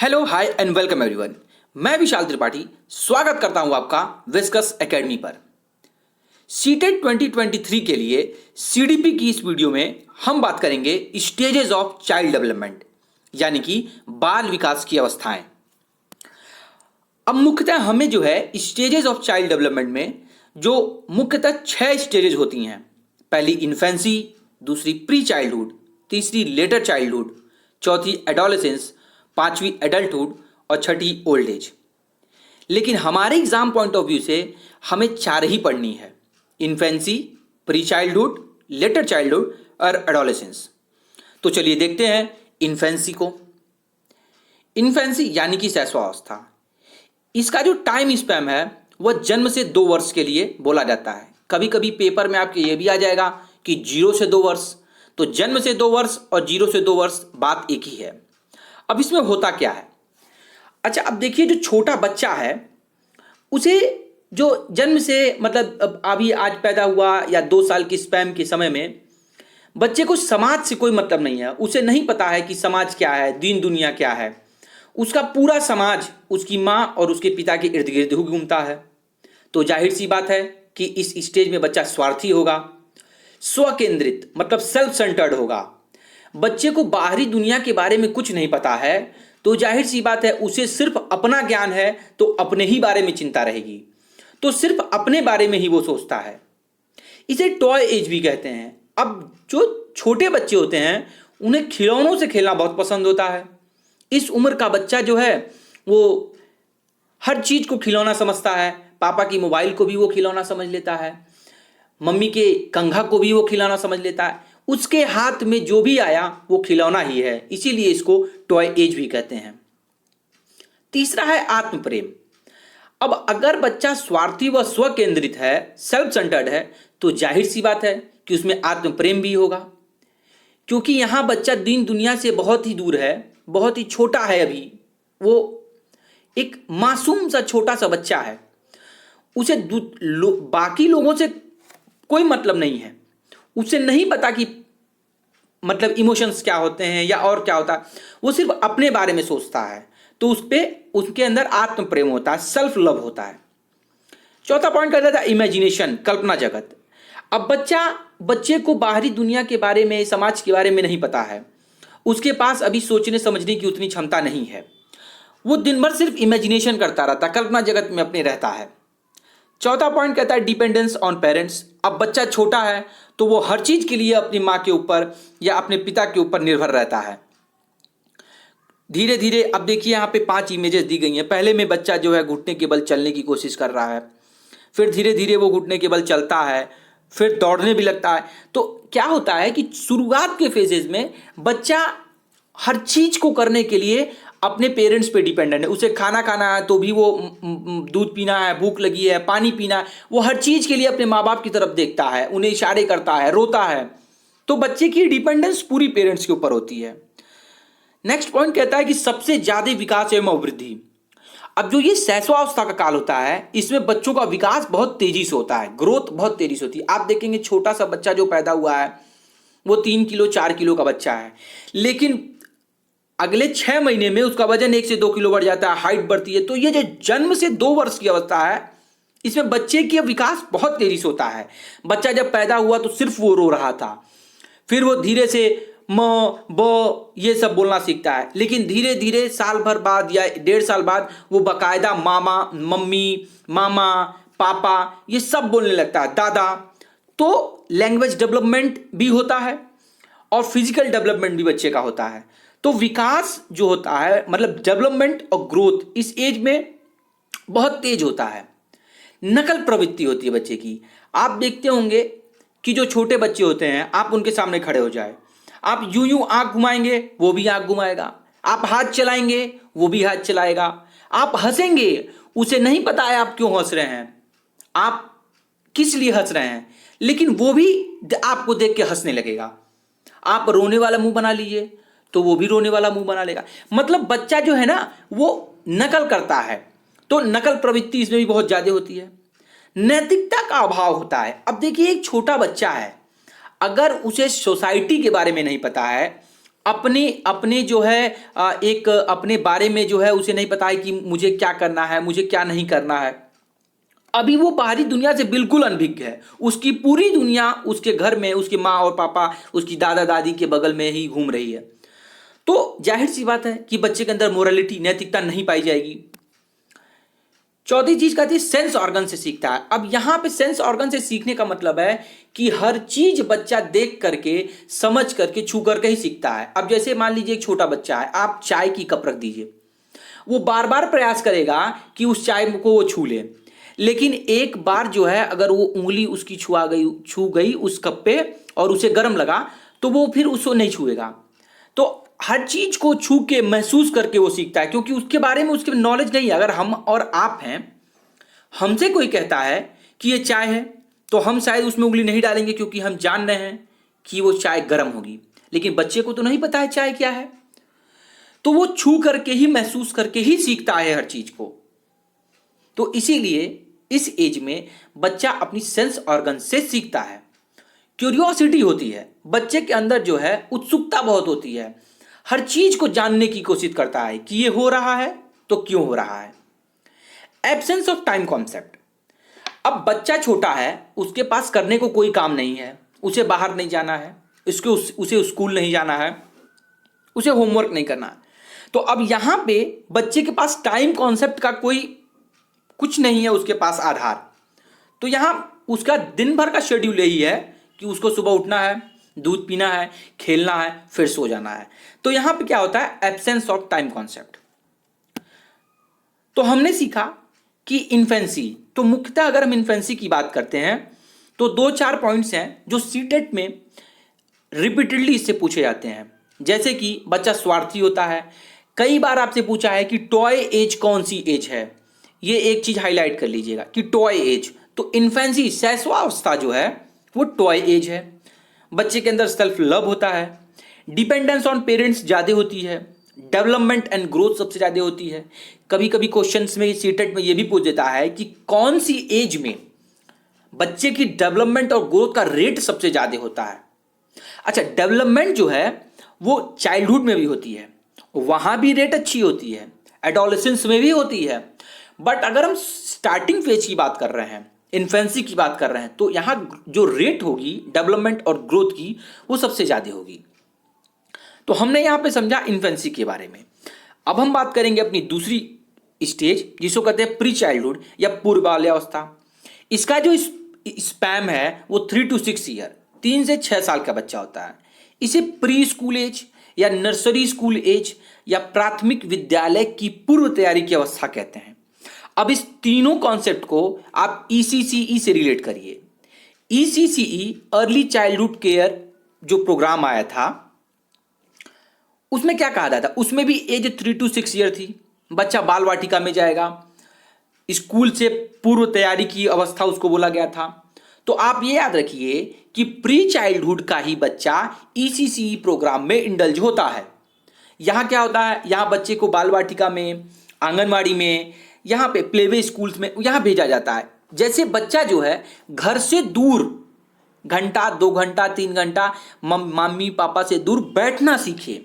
Hello hi and welcome everyone. मैं विशाल त्रिपाठी स्वागत करता हूं आपका विस्कस एकेडमी पर। सीटेट 2023 के लिए सीडीपी की इस वीडियो में हम बात करेंगे स्टेजेस ऑफ चाइल्ड डेवलपमेंट, यानी कि बाल विकास की अवस्थाएं। अब मुख्यतः हमें जो है स्टेजेस ऑफ चाइल्ड डेवलपमेंट में जो मुख्यतः 6 स्टेजेस होती हैं। पहली इन्फेंसी, दूसरी प्री चाइल्डहुड, तीसरी लेटर चाइल्डहुड, चौथी एडोलेसेंस, पांचवी एडल्टहुड और छठी ओल्ड एज। लेकिन हमारे एग्जाम पॉइंट ऑफ व्यू से हमें 4 ही पढ़नी है: infancy, pre childhood, letter childhood और एडोलेसेंस। तो चलिए देखते हैं इन्फेंसी को। इन्फेंसी यानी कि शैशवावस्था, इसका जो टाइम स्पैम है वह जन्म से 2 वर्ष के लिए बोला जाता है। कभी कभी पेपर में आपके ये भी आ जाएगा कि 0 से 2 वर्ष। तो जन्म से 2 वर्ष और 0 से 2 वर्ष बात एक ही है। अब इसमें होता क्या है? अच्छा, अब देखिए, जो छोटा बच्चा है उसे जो जन्म से मतलब अभी आज पैदा हुआ या 2 साल की स्पैम के समय में बच्चे को समाज से कोई मतलब नहीं है। उसे नहीं पता है कि समाज क्या है, दीन दुनिया क्या है। उसका पूरा समाज उसकी माँ और उसके पिता के इर्द गिर्द ही घूमता है। तो जाहिर सी बात है कि इस स्टेज में बच्चा स्वार्थी होगा, स्वकेंद्रित मतलब सेल्फ सेंटर्ड होगा। बच्चे को बाहरी दुनिया के बारे में कुछ नहीं पता है, तो जाहिर सी बात है उसे सिर्फ अपना ज्ञान है तो अपने ही बारे में चिंता रहेगी। तो सिर्फ अपने बारे में ही वो सोचता है। इसे टॉय एज भी कहते हैं। अब जो छोटे बच्चे होते हैं उन्हें खिलौनों से खेलना बहुत पसंद होता है। इस उम्र का बच्चा जो है वो हर चीज को खिलौना समझता है। पापा की मोबाइल को भी वो खिलौना समझ लेता है, मम्मी के कंघा को भी वो खिलौना समझ लेता है। उसके हाथ में जो भी आया वो खिलौना ही है, इसीलिए इसको टॉय एज भी कहते हैं। तीसरा है आत्म प्रेम। अब अगर बच्चा स्वार्थी व स्वकेंद्रित है, सेल्फ सेंटर्ड है, तो जाहिर सी बात है कि उसमें आत्म प्रेम भी होगा। क्योंकि यहां बच्चा दीन दुनिया से बहुत ही दूर है, बहुत ही छोटा है। अभी वो एक मासूम सा छोटा सा बच्चा है। उसे बाकी लोगों से कोई मतलब नहीं है। उसे नहीं पता कि मतलब इमोशंस क्या होते हैं या और क्या होता है। वो सिर्फ अपने बारे में सोचता है, तो उस पे उसके अंदर आत्म प्रेम होता है, सेल्फ लव होता है। चौथा पॉइंट कहता था इमेजिनेशन, कल्पना जगत। अब बच्चे को बाहरी दुनिया के बारे में, समाज के बारे में नहीं पता है। उसके पास अभी सोचने समझने की उतनी क्षमता नहीं है। वो दिन भर सिर्फ इमेजिनेशन करता रहता, कल्पना जगत में अपने रहता है। चौथा पॉइंट कहता है डिपेंडेंस ऑन पेरेंट्स। अब बच्चा छोटा है तो वो हर चीज के लिए अपनी माँ के ऊपर या अपने पिता के ऊपर निर्भर रहता है। धीरे धीरे अब देखिए यहाँ पे 5 इमेजेस दी गई हैं। पहले में बच्चा जो है घुटने के बल चलने की कोशिश कर रहा है, फिर धीरे धीरे वो घुटने के बल चलता है, फिर दौड़ने भी लगता है। तो क्या होता है कि शुरुआत के फेजेज में बच्चा हर चीज को करने के लिए अपने पेरेंट्स पे डिपेंडेंट है। उसे खाना खाना है तो भी वो दूध पीना है, भूख लगी है, पानी पीना है, वो हर चीज के लिए अपने माँ बाप की तरफ देखता है, उन्हें इशारे करता है, रोता है। तो बच्चे की डिपेंडेंस पूरी पेरेंट्स के ऊपर होती है। नेक्स्ट पॉइंट कहता है कि सबसे ज्यादा विकास एवं वृद्धि। अब जो ये शैशवावस्था का काल होता है, इसमें बच्चों का विकास बहुत तेजी से होता है, ग्रोथ बहुत तेजी से होती है। आप देखेंगे छोटा सा बच्चा जो पैदा हुआ है वो 3 किलो 4 किलो का बच्चा है, लेकिन अगले 6 महीने में उसका वजन 1 से 2 किलो बढ़ जाता है, हाइट बढ़ती है। तो ये जो जन्म से 2 वर्ष की अवस्था है, इसमें बच्चे की विकास बहुत तेजी से होता है। बच्चा जब पैदा हुआ तो सिर्फ वो रो रहा था, फिर वो धीरे से म ब ये सब बोलना सीखता है। लेकिन धीरे धीरे साल भर बाद या 1.5 साल बाद वो बाकायदा मामा, मम्मी, मामा, पापा ये सब बोलने लगता है, दादा। तो लैंग्वेज डेवलपमेंट भी होता है और फिजिकल डेवलपमेंट भी बच्चे का होता है। तो विकास जो होता है मतलब डेवलपमेंट और ग्रोथ इस एज में बहुत तेज होता है। नकल प्रवृत्ति होती है बच्चे की। आप देखते होंगे कि जो छोटे बच्चे होते हैं, आप उनके सामने खड़े हो जाए, आप यूं यूं आंख घुमाएंगे वो भी आंख घुमाएगा, आप हाथ चलाएंगे वो भी हाथ चलाएगा, आप हंसेंगे उसे नहीं पता है आप क्यों हंस रहे हैं, आप किस लिए हंस रहे हैं, लेकिन वो भी आपको देख के हंसने लगेगा। आप रोने वाला मुंह बना लीजिए तो वो भी रोने वाला मुंह बना लेगा। मतलब बच्चा जो है ना वो नकल करता है। तो नकल प्रवृत्ति इसमें भी बहुत ज्यादा होती है। नैतिकता का अभाव होता है। अब देखिए एक छोटा बच्चा है, अगर उसे सोसाइटी के बारे में नहीं पता है, अपने अपने जो है एक अपने बारे में जो है उसे नहीं पता है कि मुझे क्या करना है, मुझे क्या नहीं करना है। अभी वो बाहरी दुनिया से बिल्कुल अनभिज्ञ है। उसकी पूरी दुनिया उसके घर में उसके माँ और पापा, उसकी दादा दादी के बगल में ही घूम रही है। तो जाहिर सी बात है कि बच्चे के अंदर मोरालिटी, नैतिकता नहीं पाई जाएगी। चौथी चीज कहती है सेंस ऑर्गन से सीखता है। अब यहां पे सेंस ऑर्गन से सीखने का मतलब है कि हर चीज बच्चा देख करके, समझ करके, छू करके ही सीखता है। अब जैसे मान लीजिए एक छोटा बच्चा है, आप चाय की कप रख दीजिए, वो बार बार प्रयास करेगा कि उस चाय को वो छू ले, लेकिन एक बार जो है अगर वो उंगली उसकी छू गई उस कप पे और उसे गर्म लगा तो वो फिर उसको नहीं छुएगा। तो हर चीज को छू के महसूस करके वो सीखता है, क्योंकि उसके बारे में उसके नॉलेज नहीं है। अगर हम और आप हैं, हमसे कोई कहता है कि ये चाय है, तो हम शायद उसमें उंगली नहीं डालेंगे क्योंकि हम जान रहे हैं कि वो चाय गर्म होगी। लेकिन बच्चे को तो नहीं पता है चाय क्या है, तो वो छू करके ही, महसूस करके ही सीखता है हर चीज को। तो इसीलिए इस एज में बच्चा अपनी सेंस ऑर्गन से सीखता है। क्यूरियोसिटी होती है बच्चे के अंदर, जो है उत्सुकता बहुत होती है, हर चीज को जानने की कोशिश करता है कि ये हो रहा है तो क्यों हो रहा है। Absence of time concept. अब बच्चा छोटा है, उसके पास करने को कोई काम नहीं है, उसे बाहर नहीं जाना है, उसे स्कूल नहीं जाना है, उसे होमवर्क नहीं करना है। तो अब यहां पे बच्चे के पास टाइम कॉन्सेप्ट का कोई कुछ नहीं है, उसके पास आधार। तो यहां उसका दिन भर का शेड्यूल यही है कि उसको सुबह उठना है, दूध पीना है, खेलना है, फिर सो जाना है। तो यहां पे क्या होता है, एब्सेंस ऑफ टाइम कॉन्सेप्ट। तो हमने सीखा कि इन्फेंसी, तो मुख्यतः अगर हम इन्फेंसी की बात करते हैं तो दो चार पॉइंट्स हैं जो सीटेट में रिपीटेडली इससे पूछे जाते हैं। जैसे कि बच्चा स्वार्थी होता है। कई बार आपसे पूछा है कि टॉय एज कौन सी एज है, ये एक चीज हाईलाइट कर लीजिएगा कि टॉय एज। तो इन्फेंसी, शैशवावस्था जो है वो टॉय एज है। बच्चे के अंदर सेल्फ लव होता है, डिपेंडेंस ऑन पेरेंट्स ज़्यादा होती है, डेवलपमेंट एंड ग्रोथ सबसे ज़्यादा होती है। कभी कभी क्वेश्चंस में सीटेट में ये भी पूछ देता है कि कौन सी एज में बच्चे की डेवलपमेंट और ग्रोथ का रेट सबसे ज़्यादा होता है। अच्छा, डेवलपमेंट जो है वो चाइल्डहुड में भी होती है, वहां भी रेट अच्छी होती है, एडोलेसेंस में भी होती है। बट अगर हम स्टार्टिंग फेज की बात कर रहे हैं, इन्फेंसी की बात कर रहे हैं, तो यहां जो रेट होगी डेवलपमेंट और ग्रोथ की वो सबसे ज्यादा होगी। तो हमने यहां पे समझा इन्फेंसी के बारे में। अब हम बात करेंगे अपनी दूसरी स्टेज, जिसको कहते हैं प्री चाइल्डहुड या पूर्व बाल्यावस्था। इसका जो स्पैम है वो 3 to 6 ईयर, 3 से 6 साल का बच्चा होता है। इसे प्री स्कूल एज या नर्सरी स्कूल एज या प्राथमिक विद्यालय की पूर्व तैयारी की अवस्था कहते हैं। अब इस तीनों कॉन्सेप्ट को आप ईसीसीई से रिलेट करिए। ईसीसीई अर्ली चाइल्डहुड केयर जो प्रोग्राम आया था, उसमें क्या कहा जाता था, उसमें भी एज 3 to 6 ईयर थी। बच्चा बाल वाटिका में जाएगा, स्कूल से पूर्व तैयारी की अवस्था उसको बोला गया था। तो आप ये याद रखिए कि प्री चाइल्डहुड का ही बच्चा ईसीसीई प्रोग्राम में इंडल्ज होता है। यहाँ क्या होता है, यहाँ बच्चे को बाल वाटिका में, आंगनवाड़ी में, यहाँ पे प्लेवे स्कूल्स में यहाँ भेजा जाता है। जैसे बच्चा जो है घर से दूर घंटा, 2 घंटा, 3 घंटा मम्मी पापा से दूर बैठना सीखे,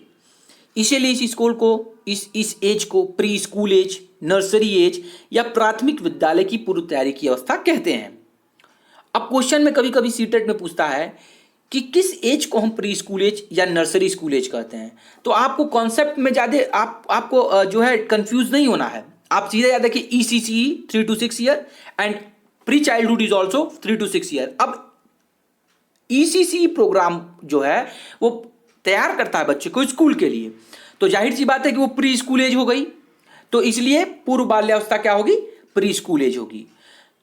इसीलिए इस स्कूल को, इस एज को preschool age, nursery age या प्राथमिक विद्यालय की पूर्व तैयारी की अवस्था कहते हैं। अब क्वेश्चन में कभी कभी सीटेट में पूछता है कि किस एज को हम प्री स्कूल एज या नर्सरी स्कूल एज कहते हैं। तो आपको कॉन्सेप्ट में ज़्यादा आपको जो है कंफ्यूज नहीं होना है। आप सीधे याद रखिए ECCE 3 to 6 year and pre childhood is also 3 to 6 year. अब ईसीसीई प्रोग्राम जो है वो तैयार करता है बच्चे को स्कूल के लिए, तो जाहिर सी बात है कि वो प्री स्कूल एज हो गई, तो इसलिए पूर्व बाल्यावस्था क्या होगी, प्री स्कूल एज होगी।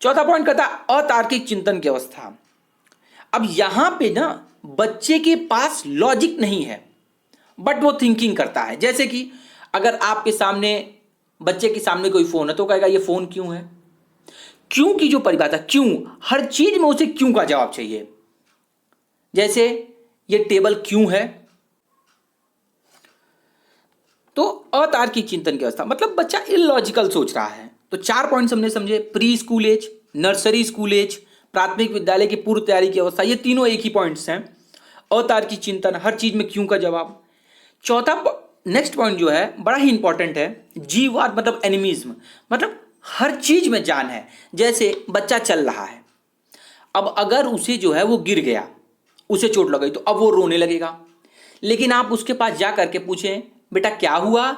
चौथा पॉइंट कहता है अतार्किक चिंतन की अवस्था। अब यहां पे ना बच्चे के पास लॉजिक नहीं है, बट वो थिंकिंग करता है। जैसे कि अगर आपके सामने, बच्चे के सामने कोई फोन है तो कहेगा ये फोन क्यों है। क्यों की जो परिभाषा, क्यों, हर चीज में उसे क्यों का जवाब चाहिए। जैसे ये टेबल क्यों है, तो अतार्किक चिंतन की अवस्था मतलब बच्चा इलॉजिकल सोच रहा है। तो 4 पॉइंट्स हमने समझे, preschool age, nursery school age, प्राथमिक विद्यालय की पूर्व तैयारी की अवस्था, ये तीनों एक ही पॉइंट्स हैं। अतार्किक चिंतन, हर चीज में क्यों का जवाब। चौथा नेक्स्ट पॉइंट जो है बड़ा ही इंपॉर्टेंट है, जीववाद मतलब एनिमिज्म, मतलब हर चीज में जान है। जैसे बच्चा चल रहा है, अब अगर उसे जो है वो गिर गया, उसे चोट लग गई, तो अब वो रोने लगेगा। लेकिन आप उसके पास जा करके पूछें बेटा क्या हुआ,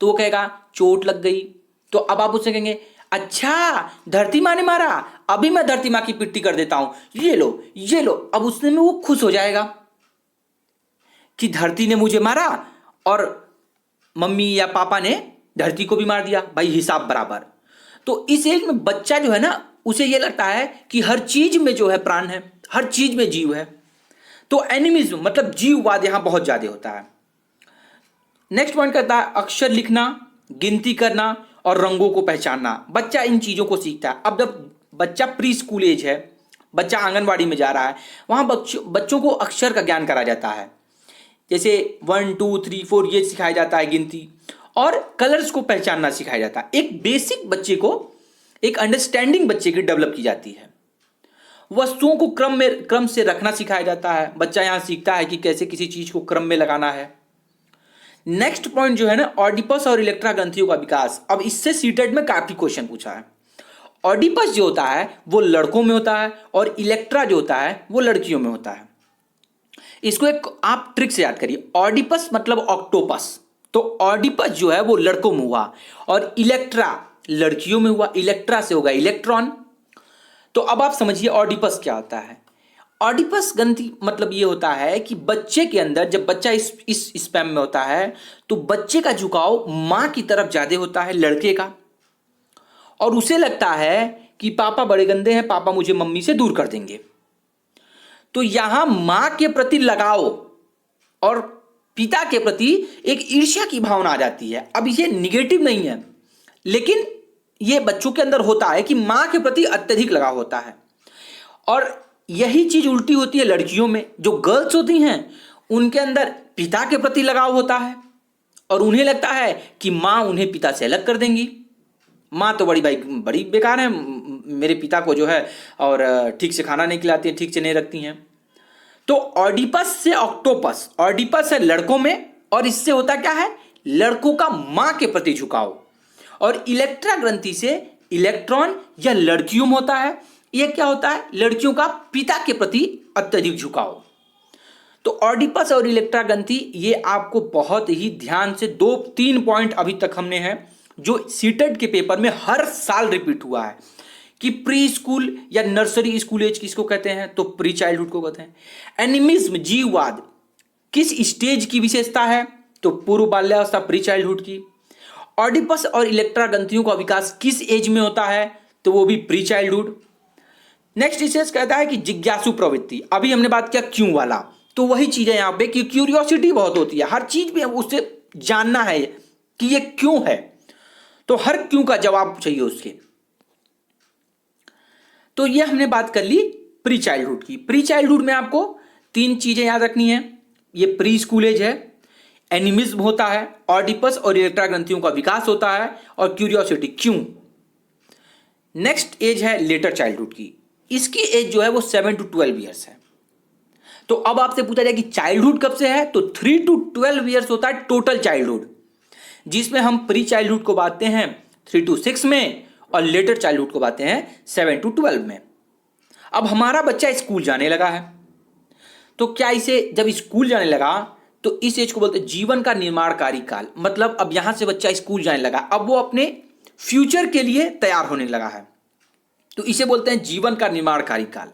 तो वो कहेगा चोट लग गई। तो अब आप उससे कहेंगे अच्छा धरती माँ ने मारा, अभी मैं धरती माँ की पिट्ठी कर देता हूं, ये लो ये लो। अब उसने में वो खुश हो जाएगा कि धरती ने मुझे मारा और मम्मी या पापा ने धरती को भी मार दिया, भाई हिसाब बराबर। तो इस एज में बच्चा जो है ना, उसे ये लगता है कि हर चीज में जो है प्राण है, हर चीज में जीव है। तो एनिमिज्म मतलब जीववाद यहां बहुत ज्यादा होता है। नेक्स्ट पॉइंट कहता है अक्षर लिखना, गिनती करना और रंगों को पहचानना। बच्चा इन चीजों को सीखता है। अब जब बच्चा प्री स्कूल एज है, बच्चा आंगनवाड़ी में जा रहा है, वहां बच्चों को अक्षर का ज्ञान करा जाता है। जैसे 1 2 3 4 ये सिखाया जाता है गिनती, और कलर्स को पहचानना सिखाया जाता है। एक बेसिक बच्चे को, एक अंडरस्टैंडिंग बच्चे की डेवलप की जाती है। वस्तुओं को क्रम से रखना सिखाया जाता है। बच्चा यहां सीखता है कि कैसे किसी चीज को क्रम में लगाना है। नेक्स्ट पॉइंट जो है ना, ऑडिपस और इलेक्ट्रा ग्रंथियों का विकास। अब इससे सीटेट में काफी क्वेश्चन पूछा है। ऑडिपस जो होता है वो लड़कों में होता है और इलेक्ट्रा जो होता है वो लड़कियों में होता है। इसको एक आप ट्रिक से याद करिए, ऑडिपस मतलब ऑक्टोपस, तो ऑडिपस जो है वो लड़कों में हुआ और इलेक्ट्रा लड़कियों में हुआ। इलेक्ट्रा से होगा इलेक्ट्रॉन। तो अब आप समझिए ऑडिपस क्या होता है। ऑडिपस ग्रंथि मतलब ये होता है कि बच्चे के अंदर, जब बच्चा इस स्पैम में होता है, तो बच्चे का झुकाव मां की तरफ ज्यादा होता है लड़के का, और उसे लगता है कि पापा बड़े गंदे हैं, पापा मुझे मम्मी से दूर कर देंगे। तो यहां मां के प्रति लगाव और पिता के प्रति एक ईर्ष्या की भावना आ जाती है। अब ये निगेटिव नहीं है, लेकिन ये बच्चों के अंदर होता है कि मां के प्रति अत्यधिक लगाव होता है। और यही चीज उल्टी होती है लड़कियों में। जो गर्ल्स होती हैं उनके अंदर पिता के प्रति लगाव होता है और उन्हें लगता है कि मां उन्हें पिता से अलग कर देंगी। मां तो बड़ी बेकार है, मेरे पिता को जो है और ठीक से खाना नहीं खिलाती हैं, ठीक से नहीं रखती हैं। तो ऑडिपस से ऑक्टोपस, ऑडिपस है लड़कों में, और इससे होता क्या है, लड़कों का मां के प्रति झुकाव। और इलेक्ट्रा ग्रंथि से इलेक्ट्रॉन या लड़कियों में होता है। यह क्या होता है, लड़कियों का पिता के प्रति अत्यधिक झुकाव। तो ऑडिपस और इलेक्ट्रा ग्रंथि ये आपको बहुत ही ध्यान से 2-3 पॉइंट अभी तक हमने हैं जो सीटेट के पेपर में हर साल रिपीट हुआ है कि प्री स्कूल या नर्सरी स्कूल एज किसको कहते हैं, तो प्री चाइल्डहुड को कहते हैं। एनिमिज्म जीववाद किस स्टेज की विशेषता है, तो पूर्व बाल्यावस्था प्री चाइल्डहुड की। ऑडिपस और इलेक्ट्रा ग्रंथियों का विकास किस एज में होता है, तो वो भी प्री चाइल्डहुड। नेक्स्ट स्टेज कहता है कि जिज्ञासु प्रवृत्ति। अभी हमने बात किया क्यों वाला, तो वही चीज है यहां पे कि क्यूरियोसिटी बहुत होती है, हर चीज में उससे जानना है कि ये क्यों है, तो हर क्यों का जवाब चाहिए उसके। तो ये हमने बात कर ली प्री चाइल्डहुड की। प्री चाइल्डहुड में आपको 3 चीजें याद रखनी है। ये प्री स्कूल एज है, एनिमिज्म होता है, ऑडिपस और इलेक्ट्रा ग्रंथियों का विकास होता है, और क्यूरियोसिटी क्यों। नेक्स्ट एज है लेटर चाइल्डहुड की। इसकी एज जो है वो 7 to 12 ईयर्स है। तो अब आपसे पूछा जाए कि चाइल्डहुड कब से है, तो 3 to 12 ईयर्स होता है टोटल चाइल्डहुड, जिसमें हम प्री चाइल्डहुड को बांटते हैं 3 to 6 में और लेटर चाइल्डहुड को बांटते हैं 7 to 12 में। अब हमारा बच्चा स्कूल जाने लगा है, तो क्या इसे जब स्कूल जाने लगा तो इस एज को बोलते हैं जीवन का निर्माणकारी काल। मतलब अब यहां से बच्चा स्कूल जाने लगा, अब वो अपने फ्यूचर के लिए तैयार होने लगा है, तो इसे बोलते हैं जीवन का निर्माणकारी काल।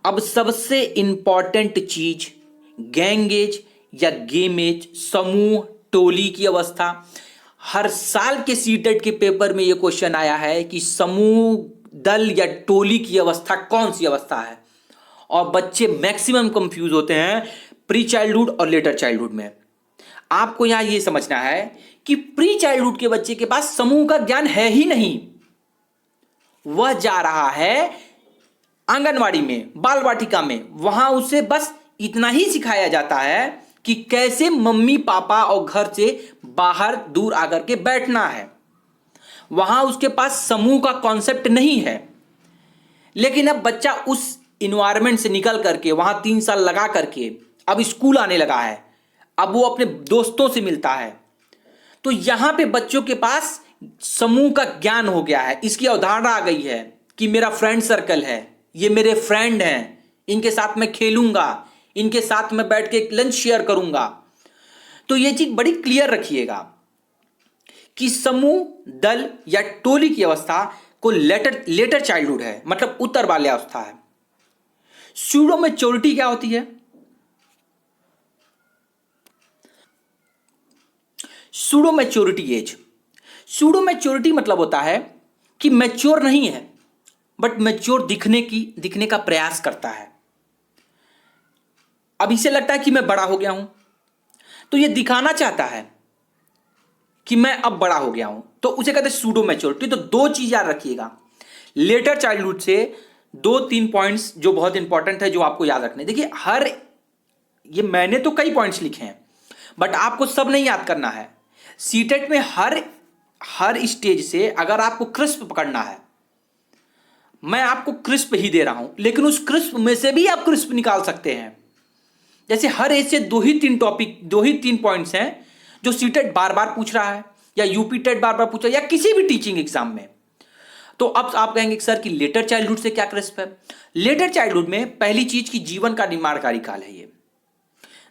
अब सबसे इंपॉर्टेंट चीज गैंग एज या गेम एज, समूह टोली की अवस्था। हर साल के सीटेट के पेपर में यह क्वेश्चन आया है कि समूह दल या टोली की अवस्था कौन सी अवस्था है, और बच्चे मैक्सिमम कंफ्यूज होते हैं प्री चाइल्डहुड और लेटर चाइल्डहुड में। आपको यहां यह समझना है कि प्री चाइल्डहुड के बच्चे के पास समूह का ज्ञान है ही नहीं। वह जा रहा है आंगनवाड़ी में, बाल वाटिका में, वहां उसे बस इतना ही सिखाया जाता है कि कैसे मम्मी पापा और घर से बाहर दूर आकर के बैठना है। वहां उसके पास समूह का कॉन्सेप्ट नहीं है। लेकिन अब बच्चा उस इन्वायरमेंट से निकल करके वहां 3 साल लगा करके अब स्कूल आने लगा है। अब वो अपने दोस्तों से मिलता है। तो यहां पे बच्चों के पास समूह का ज्ञान हो गया है, इसकी अवधारणा आ गई है कि मेरा फ्रेंड सर्कल है, ये मेरे फ्रेंड हैं, इनके साथ मैं खेलूंगा, इनके साथ मैं बैठ के लंच शेयर करूंगा। तो ये चीज बड़ी क्लियर रखिएगा कि समूह, दल या टोली की अवस्था को लेटर चाइल्डहुड है, मतलब उत्तर वाली अवस्था है। स्यूडो मैच्योरिटी क्या होती है? Pseudo maturity age. Pseudo maturity मतलब होता है कि मैच्योर नहीं है, बट मैच्योर दिखने का प्रयास करता है। अब इसे लगता है कि मैं बड़ा हो गया हूं, तो ये दिखाना चाहता है कि मैं अब बड़ा हो गया हूं, तो उसे कहते हैं सूडो मैच्योरिटी। तो दो चीज याद रखिएगा लेटर चाइल्डहुड से, 2-3 पॉइंट्स जो बहुत इंपॉर्टेंट है, जो आपको याद रखने। देखिए ये मैंने तो कई पॉइंट्स लिखे हैं, बट आपको सब नहीं याद करना है। सीटेट में हर स्टेज से अगर आपको क्रिस्प पकड़ना है, मैं आपको क्रिस्प ही दे रहा हूं, लेकिन उस क्रिस्प में से भी आप क्रिस्प निकाल सकते हैं। जैसे हर एज से 2 ही 3 पॉइंट्स हैं जो सीटेट बार बार पूछ रहा है, या यूपी टेट बार बार पूछ रहा है, या किसी भी टीचिंग एग्जाम में। तो अब आप कहेंगे सर कि लेटर चाइल्डहुड से क्या क्रिस्प है? लेटर चाइल्डहुड में पहली चीज की जीवन का निर्माणकारी काल है ये।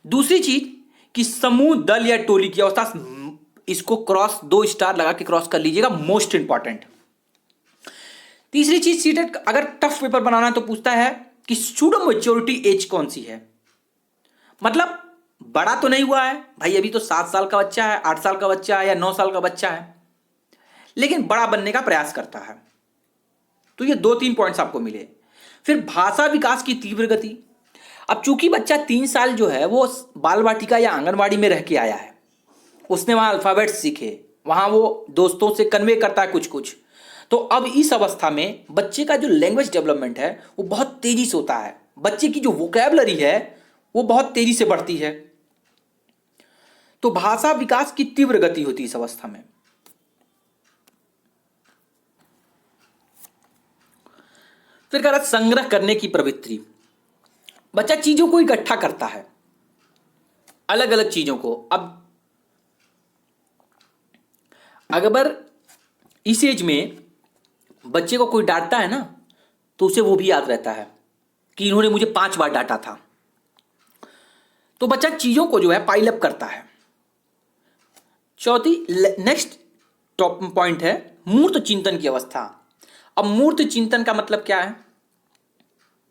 दूसरी चीज कि समूह, दल या टोली की अवस्था, इसको क्रॉस 2 स्टार लगा के क्रॉस कर लीजिएगा, मोस्ट इंपॉर्टेंट। तीसरी चीज, सीटेट अगर टफ पेपर बनाना है तो पूछता है कि सूडो मैच्योरिटी एज कौन सी है। मतलब बड़ा तो नहीं हुआ है भाई, अभी तो 7 साल का बच्चा है, 8 साल का बच्चा है, या 9 साल का बच्चा है, लेकिन बड़ा बनने का प्रयास करता है। तो ये 2-3 पॉइंट्स आपको मिले। फिर भाषा विकास की तीव्र गति। अब चूंकि बच्चा 3 साल जो है वो बाल वाटिका या आंगनवाड़ी में रह के आया है, उसने वहां अल्फाबेट सीखे, वहां वो दोस्तों से कन्वे करता है कुछ कुछ। तो अब इस अवस्था में बच्चे का जो लैंग्वेज डेवलपमेंट है वो बहुत तेजी से होता है। बच्चे की जो वोकैबुलरी है वो बहुत तेजी से बढ़ती है। तो भाषा विकास की तीव्र गति होती है इस अवस्था में। फिर कह रहा संग्रह करने की प्रवृत्ति। बच्चा चीजों को इकट्ठा करता है, अलग अलग चीजों को। अब अगर इस एज में बच्चे को कोई डांटता है ना, तो उसे वो भी याद रहता है कि इन्होंने मुझे 5 बार डांटा था। तो बच्चा चीजों को जो है पाइल अप करता है। चौथी, नेक्स्ट टॉप पॉइंट है मूर्त चिंतन की अवस्था। अब मूर्त चिंतन का मतलब क्या है?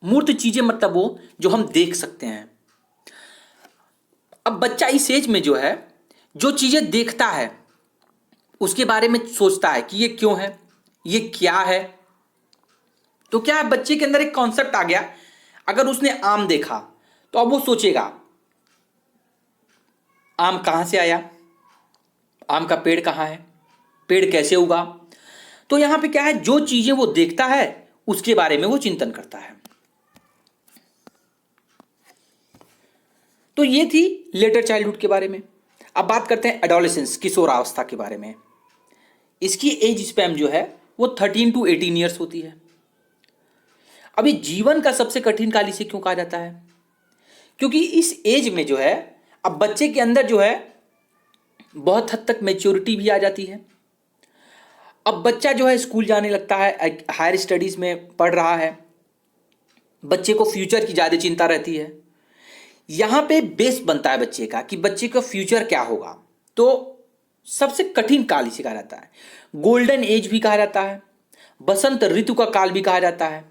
मूर्त चीजें मतलब वो जो हम देख सकते हैं। अब बच्चा इस एज में जो है जो चीजें देखता है उसके बारे में सोचता है कि ये क्यों है, ये क्या है। तो क्या है, बच्चे के अंदर एक कॉन्सेप्ट आ गया। अगर उसने आम देखा तो अब वो सोचेगा आम कहां से आया, आम का पेड़ कहां है, पेड़ कैसे उगा। तो यहां पे क्या है, जो चीजें वो देखता है उसके बारे में वो चिंतन करता है। तो ये थी लेटर चाइल्डहुड के बारे में। अब बात करते हैं एडोलेसेंस, किशोरावस्था के बारे में। इसकी एज स्पैम जो है वो 13 to 18 ईयर्स होती है। अभी जीवन का सबसे कठिन काल इसे क्यों कहा जाता है? क्योंकि इस एज में जो है अब बच्चे के अंदर जो है बहुत हद तक मैच्योरिटी भी आ जाती है। अब बच्चा जो है स्कूल जाने लगता है, हायर स्टडीज में पढ़ रहा है, बच्चे को फ्यूचर की ज़्यादा चिंता रहती है। यहाँ पे बेस बनता है बच्चे का कि बच्चे का फ्यूचर क्या होगा। तो सबसे कठिन काल इसे कहा जाता है। गोल्डन एज भी कहा जाता है, बसंत ऋतु का काल भी कहा जाता है।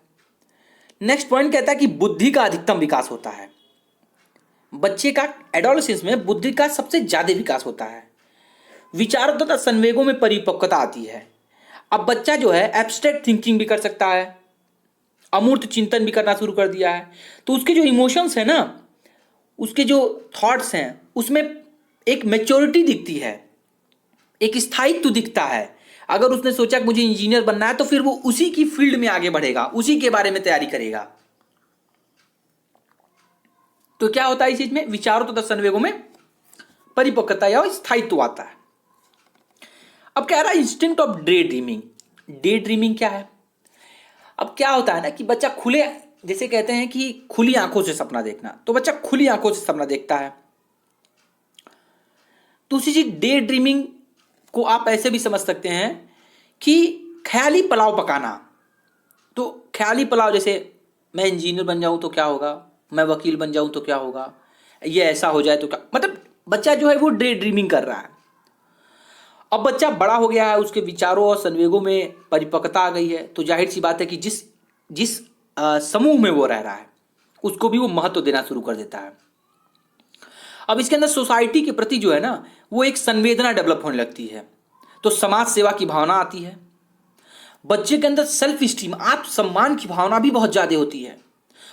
नेक्स्ट पॉइंट कहता है कि बुद्धि का अधिकतम विकास होता है। बच्चे का एडोलेसेंस में बुद्धि का सबसे ज्यादा विकास होता है, विचारों तथा संवेगों में परिपक्वता आती है। अब बच्चा जो है एब्स्ट्रैक्ट थिंकिंग भी कर सकता है, अमूर्त चिंतन भी करना शुरू कर दिया है। तो उसके जो इमोशंस है ना, उसके जो थॉट्स हैं, उसमें एक मैच्योरिटी दिखती है, एक स्थायित्व दिखता है। अगर उसने सोचा कि मुझे इंजीनियर बनना है तो फिर वो उसी की फील्ड में आगे बढ़ेगा, उसी के बारे में तैयारी करेगा। तो क्या होता है इस चीज में, विचारों तथा संवेगों में परिपक्वता या स्थायित्व आता है। अब कह रहा है instinct of day dreaming. Day dreaming क्या है? अब क्या होता है ना कि बच्चा जैसे कहते हैं कि खुली आंखों से सपना देखना, तो बच्चा खुली आंखों से सपना देखता है। दूसरी चीज डे ड्रीमिंग को आप ऐसे भी समझ सकते हैं कि ख्याली पुलाव पकाना। तो ख्याली पुलाव, जैसे मैं इंजीनियर बन जाऊं तो क्या होगा, मैं वकील बन जाऊं तो क्या होगा, ये ऐसा हो जाए तो क्या, मतलब बच्चा जो है वो डे ड्रीमिंग कर रहा है। अब बच्चा बड़ा हो गया है, उसके विचारों और संवेगों में परिपक्वता आ गई है, तो जाहिर सी बात है कि जिस जिस समूह में वो रह रहा है उसको भी वो महत्व देना शुरू कर देता है। अब इसके अंदर सोसाइटी के प्रति जो है ना वो एक संवेदना डेवलप होने लगती है, तो समाज सेवा की भावना आती है। बच्चे के अंदर सेल्फ स्टीम, आत्मसम्मान की भावना भी बहुत ज्यादा होती है।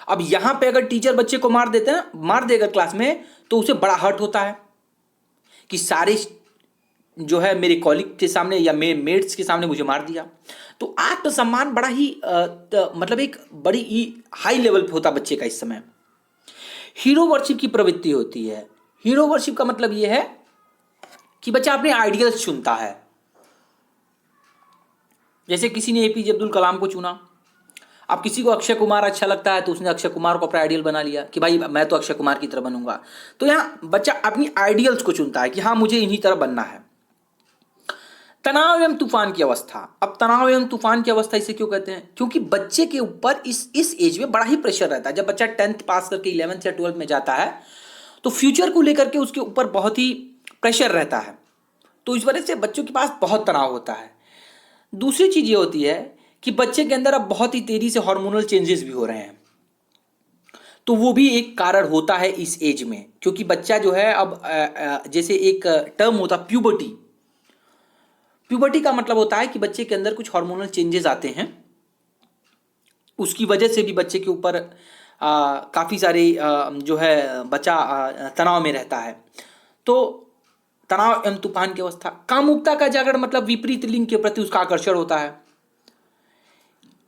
अब यहां पे अगर टीचर बच्चे को मार देते हैं, मार देगा क्लास में, तो उसे बड़ा हर्ट होता है कि सारे जो है मेरे कॉलीग के सामने या मेरे मेट्स के सामने मुझे मार दिया। तो आत्मसम्मान बड़ा ही मतलब एक बड़ी ही हाई लेवल पे होता बच्चे का इस समय। हीरो वर्शिप की प्रवृत्ति होती है। हीरो वर्शिप का मतलब यह है कि बच्चा अपने आइडियल्स चुनता है। जैसे किसी ने एपीजे अब्दुल कलाम को चुना, अब किसी को अक्षय कुमार अच्छा लगता है तो उसने अक्षय कुमार को अपना आइडियल बना लिया कि भाई मैं तो अक्षय कुमार की तरह बनूंगा। तो यहाँ बच्चा अपनी आइडियल्स को चुनता है कि हाँ मुझे इन्हीं तरह बनना है। तनाव एवं तूफान की अवस्था। अब तनाव एवं तूफान की अवस्था इसे क्यों कहते हैं, क्योंकि बच्चे के ऊपर इस एज में बड़ा ही प्रेशर रहता है। जब बच्चा 10th पास करके 11th या 12th में जाता है तो फ्यूचर को लेकर के उसके ऊपर बहुत ही प्रेशर रहता है, तो इस वजह से बच्चों के पास बहुत तनाव होता है। दूसरी चीज ये होती है कि बच्चे के अंदर अब बहुत ही तेजी से हार्मोनल चेंजेस भी हो रहे हैं, तो वो भी एक कारण होता है इस एज में। क्योंकि बच्चा जो है अब जैसे एक टर्म होता है प्यूबर्टी। प्यूबर्टी का मतलब होता है कि बच्चे के अंदर कुछ हार्मोनल चेंजेस आते हैं, उसकी वजह से भी बच्चे के ऊपर काफ़ी सारे जो है बच्चा तनाव में रहता है। तो तनाव एवं तूफान की अवस्था। कामुकता का जागरण मतलब विपरीत लिंग के प्रति उसका आकर्षण होता है।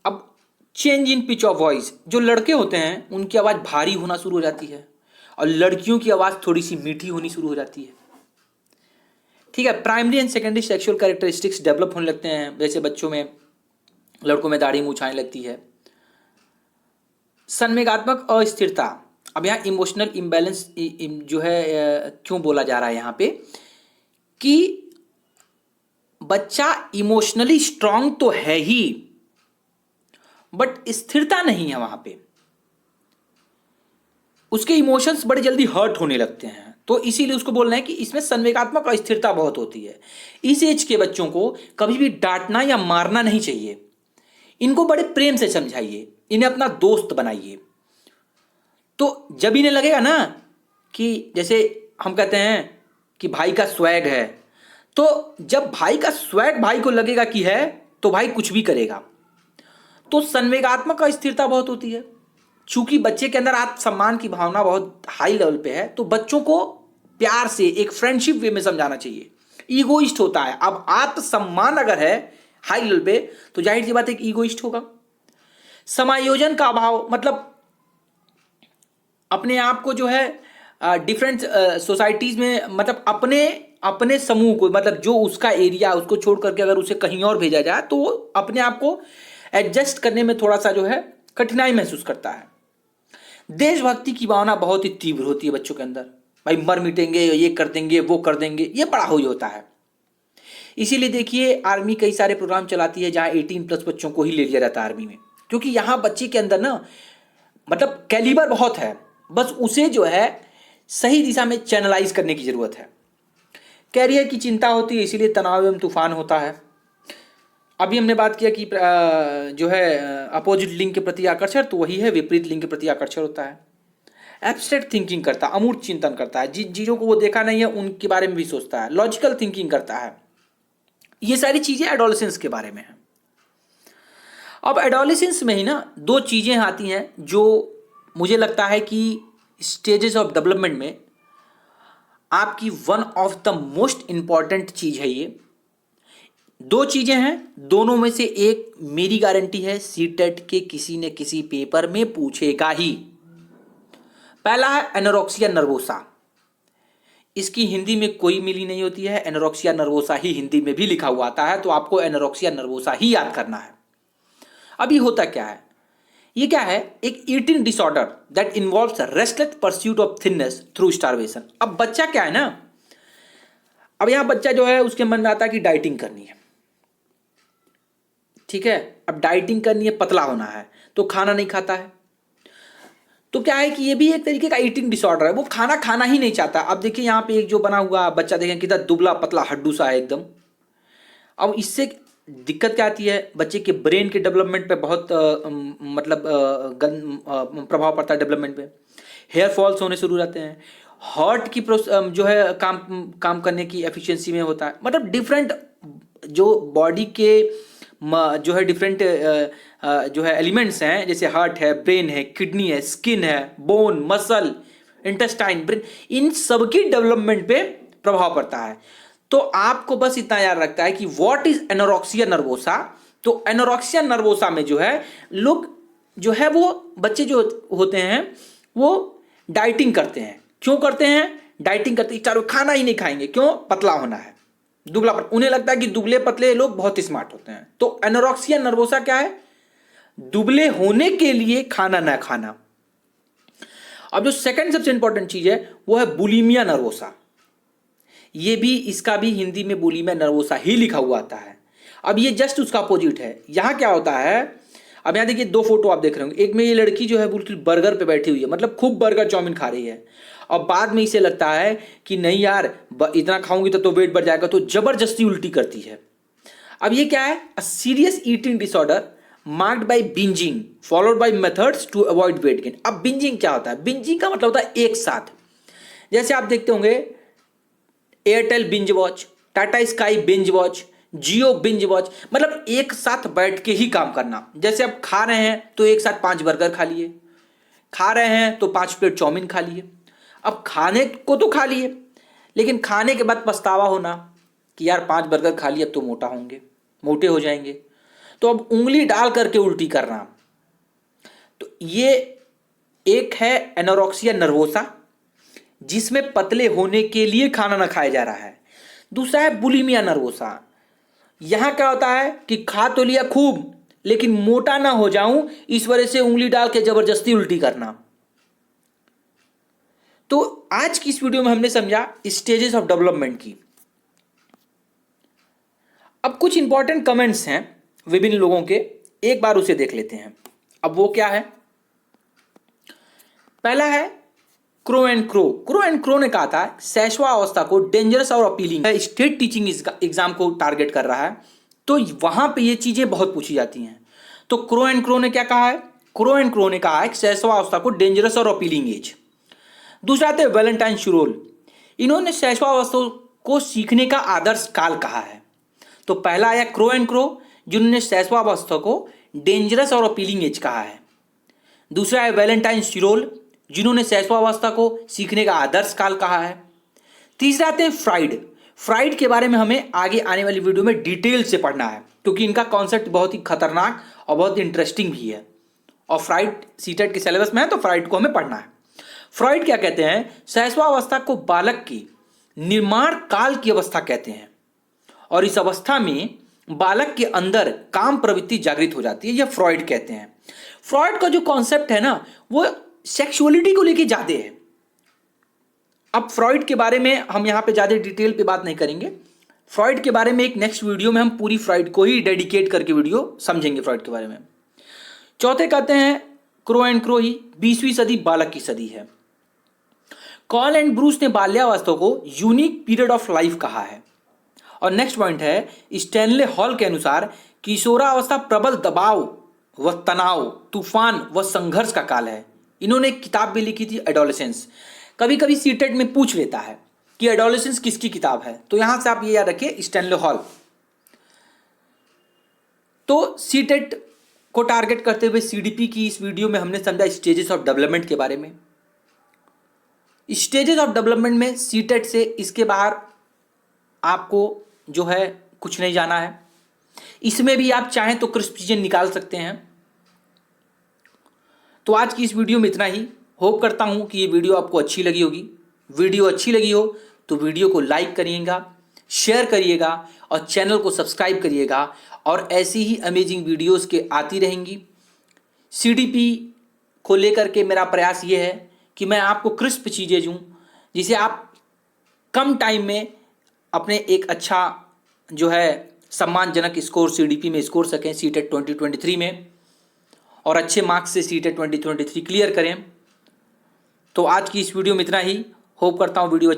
अब change in pitch of voice, जो लड़के होते हैं उनकी आवाज़ भारी होना शुरू हो जाती है और लड़कियों की आवाज़ थोड़ी सी मीठी होनी शुरू हो जाती है। ठीक है। Primary and secondary sexual characteristics develop होने लगते हैं, जैसे बच्चों में, लड़कों में दाढ़ी मूंछ आने लगती है। संवेगात्मक अस्थिरता। अब यहाँ इमोशनल इम्बैलेंस जो है क्यों बोला जा रहा है यहाँ पे कि बच्चा इमोशनली स्ट्रांग तो है ही बट स्थिरता नहीं है वहां पे, उसके इमोशंस बड़े जल्दी हर्ट होने लगते हैं, तो इसीलिए उसको बोल रहे हैं कि इसमें संवेगात्मक अस्थिरता बहुत होती है। इस एज के बच्चों को कभी भी डांटना या मारना नहीं चाहिए, इनको बड़े प्रेम से समझाइए, इन्हें अपना दोस्त बनाइए। तो जब इन्हें लगेगा ना कि जैसे हम कहते हैं कि भाई का स्वैग है, तो जब भाई का स्वैग भाई को लगेगा कि है तो भाई कुछ भी करेगा। तो संवेगात्मक अस्थिरता बहुत होती है। चूंकि बच्चे के अंदर आत्मसम्मान की भावना बहुत हाई लेवल पे है, तो बच्चों को प्यार से एक फ्रेंडशिप वे में समझाना चाहिए। ईगोइस्ट होता है। अब आत्मसम्मान अगर है हाई लेवल पे तो जाहिर सी बात है कि ईगोइस्ट होगा। समायोजन का अभाव मतलब अपने आप को जो है डिफरेंट सोसाइटीज में, मतलब अपने अपने समूह को, मतलब जो उसका एरिया उसको छोड़ करके अगर उसे कहीं और भेजा जाए तो वो अपने आप को एडजस्ट करने में थोड़ा सा जो है कठिनाई महसूस करता है। देशभक्ति की भावना बहुत ही तीव्र होती है बच्चों के अंदर, भाई मर मिटेंगे, ये कर देंगे, वो कर देंगे, ये बड़ा हो होता है। इसीलिए देखिए आर्मी कई सारे प्रोग्राम चलाती है जहां 18+ बच्चों को ही ले लिया जाता है आर्मी में, क्योंकि यहाँ बच्चे के अंदर ना मतलब कैलिबर बहुत है, बस उसे जो है सही दिशा में चैनलाइज करने की जरूरत है। कैरियर की चिंता होती है, इसीलिए तनाव एवं तूफान होता है। अभी हमने बात किया कि जो है अपोजिट लिंग के प्रति आकर्षण, तो वही है विपरीत लिंग के प्रति आकर्षण होता है। एब्स्ट्रैक्ट थिंकिंग करता है, अमूर्त चिंतन करता है, जिन चीज़ों को वो देखा नहीं है उनके बारे में भी सोचता है। लॉजिकल थिंकिंग करता है। ये सारी चीज़ें एडोलेसेंस के बारे में है। अब एडोलेसेंस में ही ना दो चीज़ें आती हैं जो मुझे लगता है कि स्टेजेस ऑफ डेवलपमेंट में आपकी one of the most important चीज़ है। ये दो चीज़ें हैं, दोनों में से एक मेरी गारंटी है सीटेट के किसी न किसी पेपर में पूछेगा ही। पहला है एनोरेक्सिया नर्वोसा। इसकी हिंदी में कोई मिली नहीं होती है, एनोरेक्सिया नर्वोसा ही हिंदी में भी लिखा हुआ आता है, तो आपको एनोरेक्सिया नर्वोसा ही याद करना है। अभी होता क्या है, ये क्या है, एक eating disorder that involves restless pursuit of thinness through starvation. अब बच्चा क्या है ना, अब यहां बच्चा जो है उसके मन में आता है कि डाइटिंग करनी है, ठीक है। अब डाइटिंग करनी है, पतला होना है, तो खाना नहीं खाता है। तो क्या है कि ये भी एक तरीके का ईटिंग डिसऑर्डर है, वो खाना खाना ही नहीं चाहता। अब देखिए यहाँ पे एक जो बना हुआ बच्चा देखें कितना दुबला पतला हड्डू सा है एकदम। अब इससे दिक्कत क्या आती है, बच्चे के ब्रेन के डेवलपमेंट पे बहुत मतलब प्रभाव पड़ता है डेवलपमेंट पे। हेयर फॉल्स होने शुरू रहते हैं, हार्ट की जो है काम काम करने की एफिशिएंसी में होता है। मतलब डिफरेंट जो बॉडी के जो है डिफरेंट जो है एलिमेंट्स हैं, जैसे हार्ट है, ब्रेन है, किडनी है, स्किन है, बोन, मसल, इंटेस्टाइन, ब्रेन, इन सबकी डेवलपमेंट पे प्रभाव पड़ता है। तो आपको बस इतना याद रखता है कि व्हाट इज एनोरेक्सिया नर्वोसा। तो एनोरेक्सिया नर्वोसा में जो है लोग जो है वो बच्चे जो होते हैं वो डाइटिंग करते हैं। क्यों करते हैं? डाइटिंग करते हैं, चारों खाना ही नहीं खाएंगे, क्यों? पतला होना है, दुबला। उन्हें लगता है कि दुबले पतले लोग बहुत स्मार्ट होते हैं। तो एनोरेक्सिया नर्वोसा क्या है? दुबले होने के लिए खाना ना खाना। अब जो सेकंड सबसे इंपॉर्टेंट चीज है वो है बुलिमिया नर्वोसा। ये भी, इसका भी हिंदी में बुलिमिया नर्वोसा ही लिखा हुआ आता है। अब ये जस्ट उसका अपोजिट है। यहां क्या होता है, अब यहां देखिए दो फोटो आप देख रहे होंगे। एक में ये लड़की जो है बिल्कुल बर्गर पे बैठी हुई है, मतलब खूब बर्गर चाउमीन खा रही है, और बाद में इसे लगता है कि नहीं यार इतना खाऊंगी तो वेट बढ़ जाएगा, तो जबरदस्ती उल्टी करती है। अब ये क्या है? A serious eating disorder marked by binging followed by methods to avoid weight gain. अब बिंजिंग क्या होता है? बिंजिंग का मतलब होता है एक साथ। जैसे आप देखते होंगे Airtel binge watch, Tata Sky binge watch, Jio binge watch, मतलब एक साथ बैठ के ही काम करना। जैसे आप खा रहे हैं तो एक साथ 5 बर्गर खा लिए, खा रहे हैं तो 5 प्लेट चाउमीन खा लिए। अब खाने को तो खा लिए, लेकिन खाने के बाद पछतावा होना कि यार 5 बर्गर खा लिए, अब तो मोटे हो जाएंगे। तो अब उंगली डाल करके उल्टी करना। तो ये एक है एनोरेक्सिया नर्वोसा, जिसमें पतले होने के लिए खाना ना खाया जा रहा है। दूसरा है बुलिमिया नर्वोसा। यहां क्या होता है कि खा तो लिया खूब, लेकिन मोटा ना हो जाऊं इस वजह से उंगली डाल के जबरदस्ती उल्टी करना। तो आज की इस वीडियो में हमने समझा स्टेजेस ऑफ डेवलपमेंट की। अब कुछ इंपॉर्टेंट कमेंट्स हैं विभिन्न लोगों के, एक बार उसे देख लेते हैं। अब वो क्या है? पहला है क्रो एंड क्रो ने कहा था शैशवा अवस्था को डेंजरस और अपीलिंग है, स्टेट टीचिंग एग्जाम को टारगेट कर रहा है, तो वहां पे ये चीजें बहुत पूछी जाती हैं। तो क्रो ने क्या कहा है? क्रो ने कहा है शैशवा अवस्था को डेंजरस और अपीलिंग एज। दूसरा आते वैलेंटाइन शिरोल, इन्होंने शैशवा अवस्था को सीखने का आदर्श काल कहा है। तो पहला आया क्रो जिन्होंने शैशवा अवस्था को डेंजरस और अपीलिंग एज कहा है। दूसरा है वैलेंटाइन शिरोल, जिन्होंने शैशवावस्था को सीखने का आदर्श काल कहा है। तीसरा आते हैं फ्राइड के बारे में हमें आगे आने वाली वीडियो में डिटेल से पढ़ना है, क्योंकि इनका कॉन्सेप्ट बहुत ही खतरनाक और बहुत इंटरेस्टिंग भी है, और फ्राइड सीटेट के सिलेबस में है, तो फ्राइड को हमें पढ़ना है। फ्राइड क्या कहते हैं? शैशवावस्था को बालक की निर्माण काल की अवस्था कहते हैं, और इस अवस्था में बालक के अंदर काम प्रवृत्ति जागृत हो जाती है, यह फ्रॉइड कहते हैं। फ्रॉइड का जो कॉन्सेप्ट है ना, वो सेक्सुअलिटी को लेके ज्यादा है। अब फ्रॉइड के बारे में हम यहां पे ज्यादा डिटेल पे बात नहीं करेंगे। फ्रॉइड के बारे में एक नेक्स्ट वीडियो में हम पूरी फ्रॉइड को ही डेडिकेट करके वीडियो समझेंगे फ्रॉइड के बारे में। चौथे कहते हैं क्रो ही 20वीं सदी बालक की सदी है। कॉल एंड ब्रूस ने बाल्यावस्था को यूनिक पीरियड ऑफ लाइफ कहा है। और नेक्स्ट पॉइंट है स्टैनले हॉल के अनुसार किशोरावस्था प्रबल दबाव व तनाव, तूफान व संघर्ष का काल है। इन्होंने एक किताब भी लिखी थी एडोलेसेंस। कभी कभी सीटेट में पूछ लेता है कि एडोलेसेंस किसकी किताब है, तो यहां से आप ये याद रखिए स्टैनले हॉल। तो सीटेट को टारगेट करते हुए सीडीपी की इस वीडियो में हमने समझा स्टेजेस ऑफ डेवलपमेंट के बारे में। स्टेजेस ऑफ डेवलपमेंट में सीटेट से इसके बाहर आपको जो है कुछ नहीं जाना है। इसमें भी आप चाहें तो क्रिस्प चीजें निकाल सकते हैं। तो आज की इस वीडियो में इतना ही। होप करता हूं कि ये वीडियो आपको अच्छी लगी होगी। वीडियो अच्छी लगी हो तो वीडियो को लाइक करिएगा, शेयर करिएगा और चैनल को सब्सक्राइब करिएगा, और ऐसी ही अमेजिंग वीडियोस के आती रहेंगी। सीडीपी को लेकर के मेरा प्रयास ये है कि मैं आपको क्रिस्प चीज़ें दूं, जिसे आप कम टाइम में अपने एक अच्छा जो है सम्मानजनक स्कोर सीडीपी में स्कोर सकें सीटेट 2023 में, और अच्छे मार्क्स से सीटेट 2023 क्लियर करें। तो आज की इस वीडियो में इतना ही। होप करता हूँ वीडियो